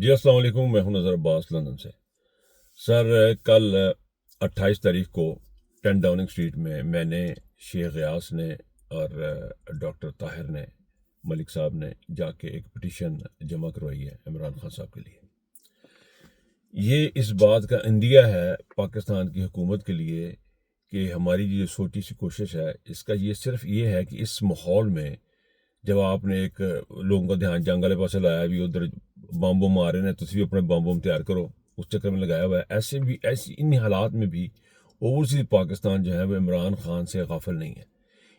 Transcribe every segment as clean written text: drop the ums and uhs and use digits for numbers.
جی السلام علیکم، میں ہوں نظر عباس لندن سے۔ سر، کل 28 تاریخ کو 10 ڈاؤننگ اسٹریٹ میں نے، شیخ غیاس نے اور ڈاکٹر طاہر نے، ملک صاحب نے جا کے ایک پٹیشن جمع کروائی ہے عمران خان صاحب کے لیے۔ یہ اس بات کا عندیہ ہے پاکستان کی حکومت کے لیے کہ ہماری جو چھوٹی سی کوشش ہے، اس کا یہ صرف یہ ہے کہ اس ماحول میں جب آپ نے ایک لوگوں کا دھیان جنگ والے پاس لایا بھی، ادھر بم مار رہے ہیں تو بھی اپنے بم تیار کرو، اس چکر میں لگایا ہوا ہے۔ ایسی ان حالات میں بھی اوورسیز پاکستان جو ہے وہ عمران خان سے غافل نہیں ہے۔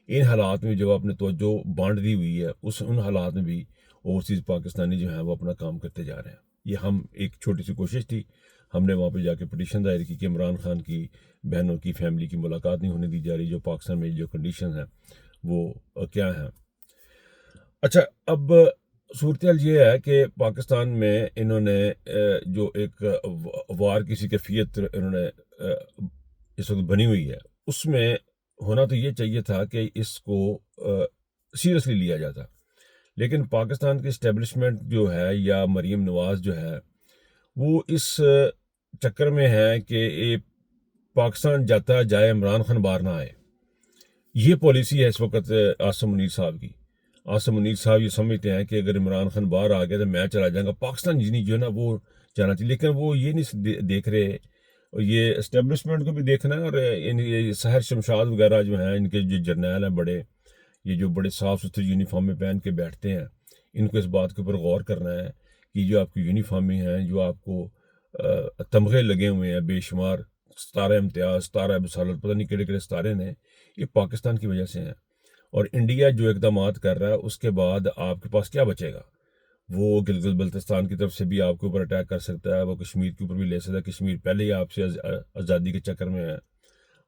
ان حالات میں جب آپ نے توجہ بانٹ دی ہوئی ہے، ان حالات میں بھی اوورسیز پاکستانی جو ہیں وہ اپنا کام کرتے جا رہے ہیں۔ یہ ہم ایک چھوٹی سی کوشش تھی، ہم نے وہاں پہ جا کے پٹیشن دائر کی کہ عمران خان کی بہنوں کی فیملی کی ملاقات نہیں ہونے دی جا رہی، جو پاکستان میں جو کنڈیشن ہیں وہ کیا ہیں۔ اچھا، اب صورتحال یہ ہے کہ پاکستان میں انہوں نے جو ایک وار کی سی کیفیت انہوں نے اس وقت بنی ہوئی ہے، اس میں ہونا تو یہ چاہیے تھا کہ اس کو سیریسلی لیا جاتا، لیکن پاکستان کی اسٹیبلشمنٹ جو ہے یا مریم نواز جو ہے وہ اس چکر میں ہے کہ پاکستان جاتا جائے، عمران خان باہر نہ آئے۔ یہ پالیسی ہے اس وقت عاصم منیر صاحب کی۔ عاصم منیر صاحب یہ سمجھتے ہیں کہ اگر عمران خان باہر آ گیا تو میں چلا جاؤں گا، پاکستان جو ہے نا وہ جانا چاہیے، لیکن وہ یہ نہیں دیکھ رہے، یہ اسٹیبلشمنٹ کو بھی دیکھنا ہے، اور یہ سحر شمشاد وغیرہ جو ہیں، ان کے جو جرنیل ہیں بڑے، یہ جو بڑے صاف ستھری یونیفارم میں پہن کے بیٹھتے ہیں، ان کو اس بات کے اوپر غور کرنا ہے کہ جو آپ کی یونیفارمیں ہیں، جو آپ کو تمغے لگے ہوئے ہیں بے شمار، ستارہ امتیاز، ستارہ بصالت، پتہ نہیں کہڑے کہڑے ستارے ہیں، یہ پاکستان کی وجہ سے ہیں۔ اور انڈیا جو اقدامات کر رہا ہے، اس کے بعد آپ کے پاس کیا بچے گا؟ وہ گلگت بلتستان کی طرف سے بھی آپ کے اوپر اٹیک کر سکتا ہے، وہ کشمیر کے اوپر بھی لے سکتا ہے۔ کشمیر پہلے ہی آپ سے آزادی کے چکر میں ہے،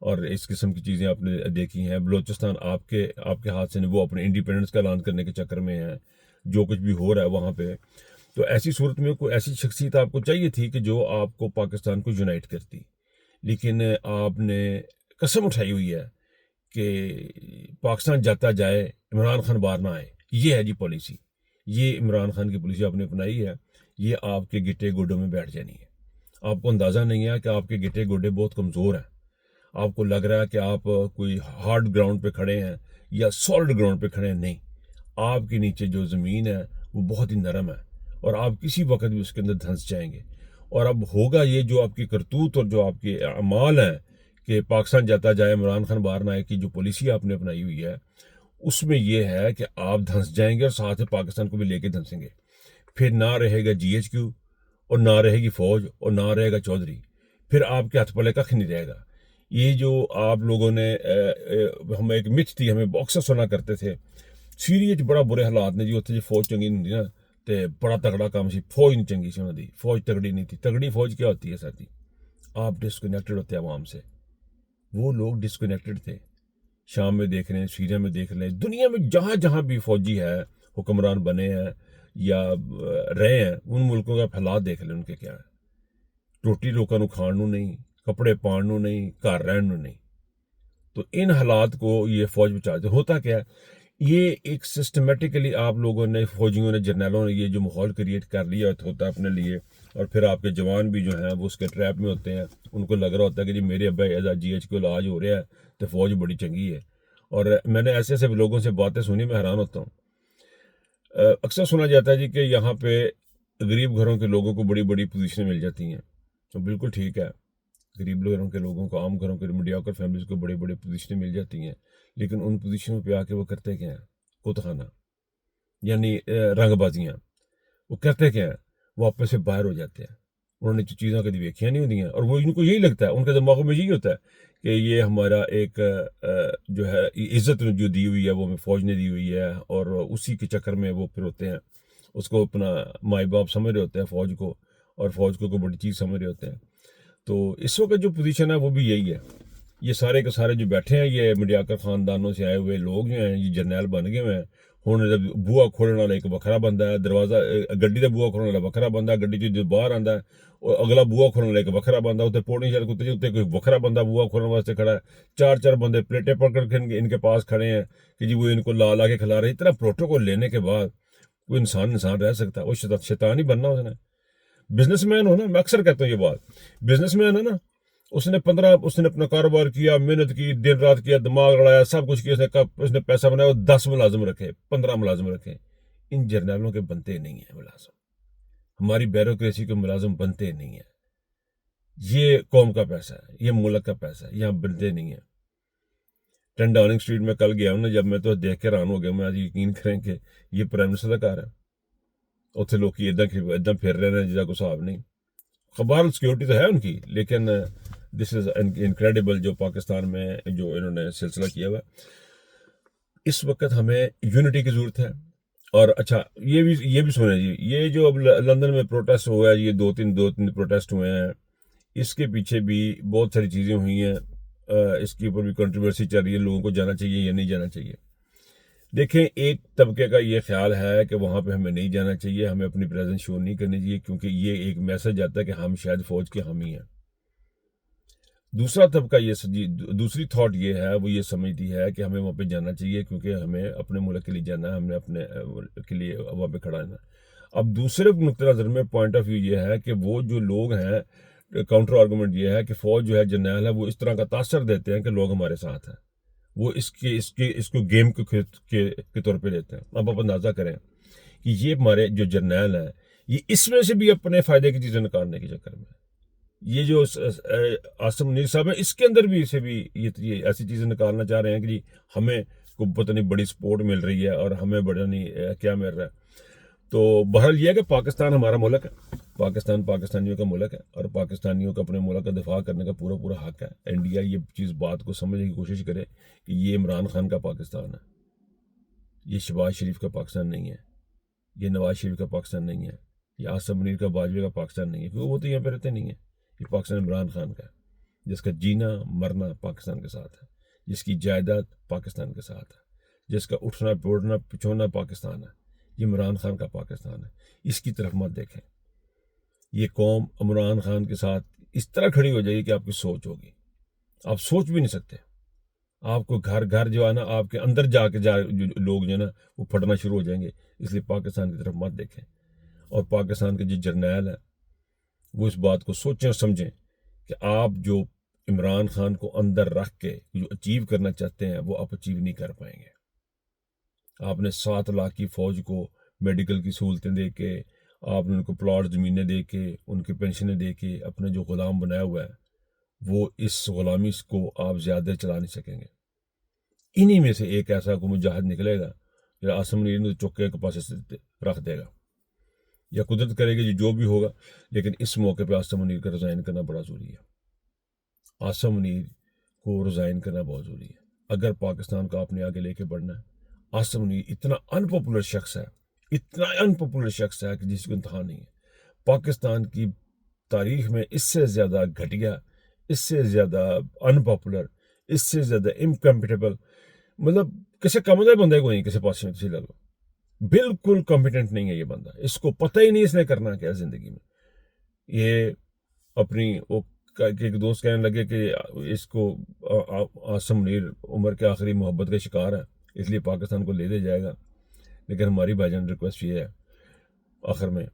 اور اس قسم کی چیزیں آپ نے دیکھی ہیں۔ بلوچستان آپ کے ہاتھ سے نہیں، وہ اپنے انڈیپینڈنس کا اعلان کرنے کے چکر میں ہے، جو کچھ بھی ہو رہا ہے وہاں پہ۔ تو ایسی صورت میں کوئی ایسی شخصیت آپ کو چاہیے تھی کہ جو آپ کو پاکستان کو یونائٹ کرتی، لیکن آپ نے قسم اٹھائی ہوئی ہے کہ پاکستان جاتا جائے، عمران خان باہر نہ آئے۔ یہ ہے جی پالیسی، یہ عمران خان کی پالیسی آپ نے اپنائی ہے، یہ آپ کے گٹے گوڈوں میں بیٹھ جانی ہے۔ آپ کو اندازہ نہیں ہے کہ آپ کے گٹے گوڈے بہت کمزور ہیں، آپ کو لگ رہا ہے کہ آپ کوئی ہارڈ گراؤنڈ پہ کھڑے ہیں یا سالڈ گراؤنڈ پہ کھڑے ہیں، نہیں، آپ کے نیچے جو زمین ہے وہ بہت ہی نرم ہے، اور آپ کسی وقت بھی اس کے اندر دھنس جائیں گے۔ اور اب ہوگا یہ جو آپ کی کرتوت اور جو آپ کے اعمال ہیں کہ پاکستان جاتا جائے، عمران خان باہر نہ آئے کی جو پالیسی آپ نے اپنائی ہوئی ہے، اس میں یہ ہے کہ آپ دھنس جائیں گے اور ساتھ میں پاکستان کو بھی لے کے دھنسیں گے۔ پھر نہ رہے گا جی ایچ کیو، اور نہ رہے گی فوج، اور نہ رہے گا چودھری، پھر آپ کے ہاتھ پلے کخ نہیں رہے گا۔ یہ جو آپ لوگوں نے ہمیں ایک متھ تھی، ہمیں اکثر سنا کرتے تھے، سیریز بڑا برے حالات نے جی اتنے جی فوج چنگی نہیں نا، تے بڑا تگڑا کام سی، فوج نہیں چنگی سی انہوں دی، فوج تگڑی نہیں تھی۔ تگڑی فوج کیا ہوتی ہے سر جی؟ آپ ڈسکنیکٹڈ ہوتے ہیں عوام سے۔ وہ لوگ ڈسکنیکٹڈ تھے، شام میں دیکھ رہے ہیں، سیریا میں دیکھ رہے ہیں، دنیا میں جہاں جہاں بھی فوجی ہے، حکمران بنے ہیں یا رہے ہیں، ان ملکوں کا حالات دیکھ لیں ان کے کیا ہے۔ روٹی لوگوں کو کھان نو نہیں، کپڑے پان نو نہیں، گھر رہن نو نہیں۔ تو ان حالات کو یہ فوج بچاتے، ہوتا کیا ہے، یہ ایک سسٹمیٹکلی آپ لوگوں نے، فوجیوں نے، جرنیلوں نے یہ جو ماحول کریٹ کر لیا ہوتا ہے اپنے لیے، اور پھر آپ کے جوان بھی جو ہیں وہ اس کے ٹریپ میں ہوتے ہیں، ان کو لگ رہا ہوتا ہے کہ جی میرے ابا ایزا جی ایچ کو علاج ہو رہا ہے تو فوج بڑی چنگی ہے۔ اور میں نے ایسے لوگوں سے باتیں سنی، میں حیران ہوتا ہوں۔ اکثر سنا جاتا ہے جی کہ یہاں پہ غریب گھروں کے لوگوں کو بڑی بڑی پوزیشنیں مل جاتی ہیں، تو بالکل ٹھیک ہے، غریب گھروں کے لوگوں کو، عام گھروں کے میڈیوکر فیملیز کو بڑی بڑی پوزیشنیں مل جاتی ہیں، لیکن ان پوزیشنوں پہ آ کے وہ کرتے کیا ہیں؟ کت خانہ، یعنی رنگ بازیاں۔ وہ کرتے کیا ہیں؟ وہ آپس سے باہر ہو جاتے ہیں، انہوں نے چیزوں کبھی دیکھیاں نہیں ہوتی ہیں، اور وہ ان کو یہی لگتا ہے، ان کے دماغوں میں یہی ہوتا ہے کہ یہ ہمارا ایک جو ہے عزت جو دی ہوئی ہے وہ ہمیں فوج نے دی ہوئی ہے، اور اسی کے چکر میں وہ پھر ہوتے ہیں، اس کو اپنا مائی باپ سمجھ رہے ہوتے ہیں فوج کو، اور فوج کو کوئی بڑی چیز سمجھ رہے ہوتے ہیں۔ تو اس وقت جو پوزیشن ہے وہ بھی یہی ہے۔ یہ سارے کے سارے جو بیٹھے ہیں، یہ میڈیاکر خاندانوں سے آئے ہوئے لوگ جو ہیں، یہ جرنیل بن گئے ہوئے ہیں۔ ہوں جب بوا کھولنے والا ایک وکھرا بندہ ہے، دروازہ گڈی کا بوا کھولنے والا وکھرا بندہ، گڈی جو باہر آتا ہے، اور اگلا بوا کھولنے والا ایک وکھرا بندہ، اتنے پوڑی چل کے اتنے کوئی وکھرا بندہ بوا کھولنے واسطے کھڑا ہے، چار چار بندے پلیٹیں پکڑ کے ان کے پاس کھڑے ہیں کہ جی وہ ان کو لا کے کھلا رہے۔ اتنا پروٹوکول لینے کے بعد کوئی انسان رہ سکتا ہے؟ وہ شیطان ہی بننا اس نے۔ بزنس مین ہو نا، میں اکثر کہتا ہوں یہ بات، بزنس مین ہے نا، اس نے اپنا کاروبار کیا، محنت کی، دن رات کیا، دماغ لڑایا، سب کچھ کیا، اس نے پیسہ بنایا، 10 ملازم رکھے، 15 ملازم رکھے. ان جرنیلوں کے بنتے نہیں ہیں ملازم، ہماری بیوروکریسی کے ملازم بنتے نہیں ہیں. یہ قوم کا پیسہ ہے، یہ ملک کا پیسہ ہے، یہاں بنتے نہیں ہیں. 10 ڈاؤننگ اسٹریٹ میں کل گیا ہوں نا، جب میں تو دیکھ کے حیران ہو گیا. میں آج یقین کریں کہ یہ پرائم منسٹر کا کار ہے. اتنے لوگ ادھر پھر رہے ہیں جس کا کوئی حساب نہیں. خبر سیکورٹی تو ہے ان کی، لیکن دس از انکریڈیبل جو پاکستان میں جو انہوں نے سلسلہ کیا ہوا. اس وقت ہمیں یونٹی کی ضرورت ہے. اور اچھا یہ بھی سنیں جی، یہ جو اب لندن میں پروٹیسٹ ہوا ہے، یہ دو تین پروٹیسٹ ہوئے ہیں، اس کے پیچھے بھی بہت ساری چیزیں ہوئی ہیں. اس کے اوپر بھی کنٹروورسی چل رہی ہے، لوگوں کو جانا چاہیے یا نہیں جانا چاہیے. دیکھیں، ایک طبقے کا یہ خیال ہے کہ وہاں پہ ہمیں نہیں جانا چاہیے، ہمیں اپنی پریزنس شو نہیں کرنی چاہیے، کیونکہ یہ ایک میسج آتا ہے کہ ہم شاید فوج کے حامی ہیں. دوسرا طبقہ دوسری تھاٹ یہ ہے، وہ یہ سمجھتی ہے کہ ہمیں وہاں پہ جانا چاہیے کیونکہ ہمیں اپنے ملک کے لیے جانا ہے، ہم نے اپنے ملک کے لیے وہاں پہ کھڑا رہنا. اب دوسرے نقطۂ نظر میں پوائنٹ آف ویو یہ ہے کہ وہ جو لوگ ہیں، کاؤنٹر آرگومنٹ یہ ہے کہ فوج جو ہے، جرنیل ہے، وہ اس طرح کا تاثر دیتے ہیں کہ لوگ ہمارے ساتھ ہیں. وہ اس کو گیم کے طور پہ لیتے ہیں. اب آپ اندازہ کریں کہ یہ ہمارے جو جرنیل ہیں، یہ اس میں سے بھی اپنے فائدے کی چیزیں نکالنے کے چکر میں، یہ جو عاصم منیر صاحب ہیں، اس کے اندر بھی اسے بھی یہ ایسی چیزیں نکالنا چاہ رہے ہیں کہ جی ہمیں کو پتہ نہیں بڑی سپورٹ مل رہی ہے اور ہمیں بڑا نہیں کیا مل رہا ہے. تو بہرحال یہ ہے کہ پاکستان ہمارا ملک ہے، پاکستان پاکستانیوں کا ملک ہے، اور پاکستانیوں کو اپنے ملک کا دفاع کرنے کا پورا حق ہے. انڈیا یہ بات کو سمجھنے کی کوشش کرے کہ یہ عمران خان کا پاکستان ہے، یہ شہباز شریف کا پاکستان نہیں ہے، یہ نواز شریف کا پاکستان نہیں ہے، یہ عاصم منیر کا باجوہ کا پاکستان نہیں ہے، کیونکہ وہ تو یہاں پہ رہتے نہیں ہیں. یہ پاکستان عمران خان کا ہے، جس کا جینا مرنا پاکستان کے ساتھ ہے، جس کی جائیداد پاکستان کے ساتھ ہے، جس کا اٹھنا بیٹھنا پچھونا پاکستان ہے. یہ عمران خان کا پاکستان ہے. اس کی طرف مت دیکھیں. یہ قوم عمران خان کے ساتھ اس طرح کھڑی ہو جائے گی کہ آپ کی سوچ ہوگی، آپ سوچ بھی نہیں سکتے. آپ کو گھر جو ہے نا، آپ کے اندر جا لوگ جو ہے نا وہ پھٹنا شروع ہو جائیں گے. اس لیے پاکستان کی طرف مت دیکھیں. اور پاکستان کے جو جرنیل ہیں، وہ اس بات کو سوچیں اور سمجھیں کہ آپ جو عمران خان کو اندر رکھ کے جو اچیو کرنا چاہتے ہیں، وہ آپ اچیو نہیں کر پائیں گے. آپ نے 7 لاکھ کی فوج کو میڈیکل کی سہولتیں دے کے، آپ نے ان کو پلاٹ زمینیں دے کے، ان کی پینشنیں دے کے اپنے جو غلام بنایا ہوا ہے، وہ اس غلامی کو آپ زیادہ چلا نہیں سکیں گے. انہی میں سے ایک ایسا کو مجاہد نکلے گا یا عاصم منیر نے چکے کے پاس رکھ دے گا، یا قدرت کرے گی جو بھی ہوگا. لیکن اس موقع پہ عاصم منیر کا ریزائن کرنا بڑا ضروری ہے. عاصم منیر کو ریزائن کرنا بہت ضروری ہے اگر پاکستان کو آپ نے آگے لے کے بڑھنا ہے. عاصم منیر اتنا انپاپولر شخص ہے، اتنا انپاپولر شخص ہے کہ جس کو انتہا نہیں ہے. پاکستان کی تاریخ میں اس سے زیادہ گھٹیا، اس سے زیادہ انپاپولر، اس سے زیادہ انکمپیٹیبل، مطلب کسی کم دہ بندے کو نہیں کسی پاس میں لے لو. بالکل کمپیٹنٹ نہیں ہے یہ بندہ. اس کو پتہ ہی نہیں اس نے کرنا کیا زندگی میں. یہ اپنی ایک دوست کہنے لگے کہ اس کو عاصم منیر عمر کے آخری محبت کا شکار ہے، اس لیے پاکستان کو لے دے جائے گا. لیکن ہماری بھائی جان ریکویسٹ یہ ہے آخر میں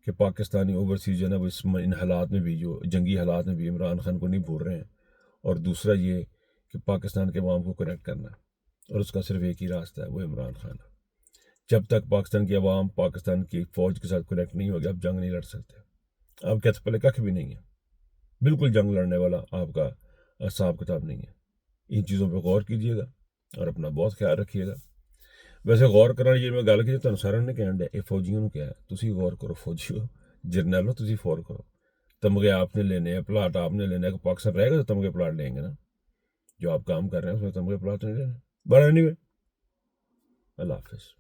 کہ پاکستانی اوورسیز جو ہے نا، وہ ان حالات میں بھی، جو جنگی حالات میں بھی عمران خان کو نہیں بھول رہے ہیں. اور دوسرا یہ کہ پاکستان کے عوام کو کنیکٹ کرنا ہے، اور اس کا صرف ایک ہی راستہ ہے، وہ عمران خان ہے. جب تک پاکستان کی عوام پاکستان کی فوج کے ساتھ کنیکٹ نہیں ہوگی، آپ جنگ نہیں لڑ سکتے. آپ کے پہلے کخ بھی نہیں ہے، بالکل جنگ لڑنے والا آپ کا حساب کتاب نہیں ہے. ان چیزوں پہ غور کیجیے گا اور اپنا بہت خیال رکھیے گا. ویسے غور کرنا جی میں گل کی تو سارا نے کہن ڈیا، یہ فوجیوں نے کیا ہے، تسی غور کرو. فوجیو جرنیلو تسی غور کرو. تمغے آپ نے لینے ہیں، پلاٹ آپ نے لینا ہے. کہ پاکستان رہے گا تو تمغے پلاٹ لیں گے نا. جو آپ کام کر رہے ہیں اس میں تمغے پلاٹ نہیں لینے. بٹ اینی وے، اللہ حافظ.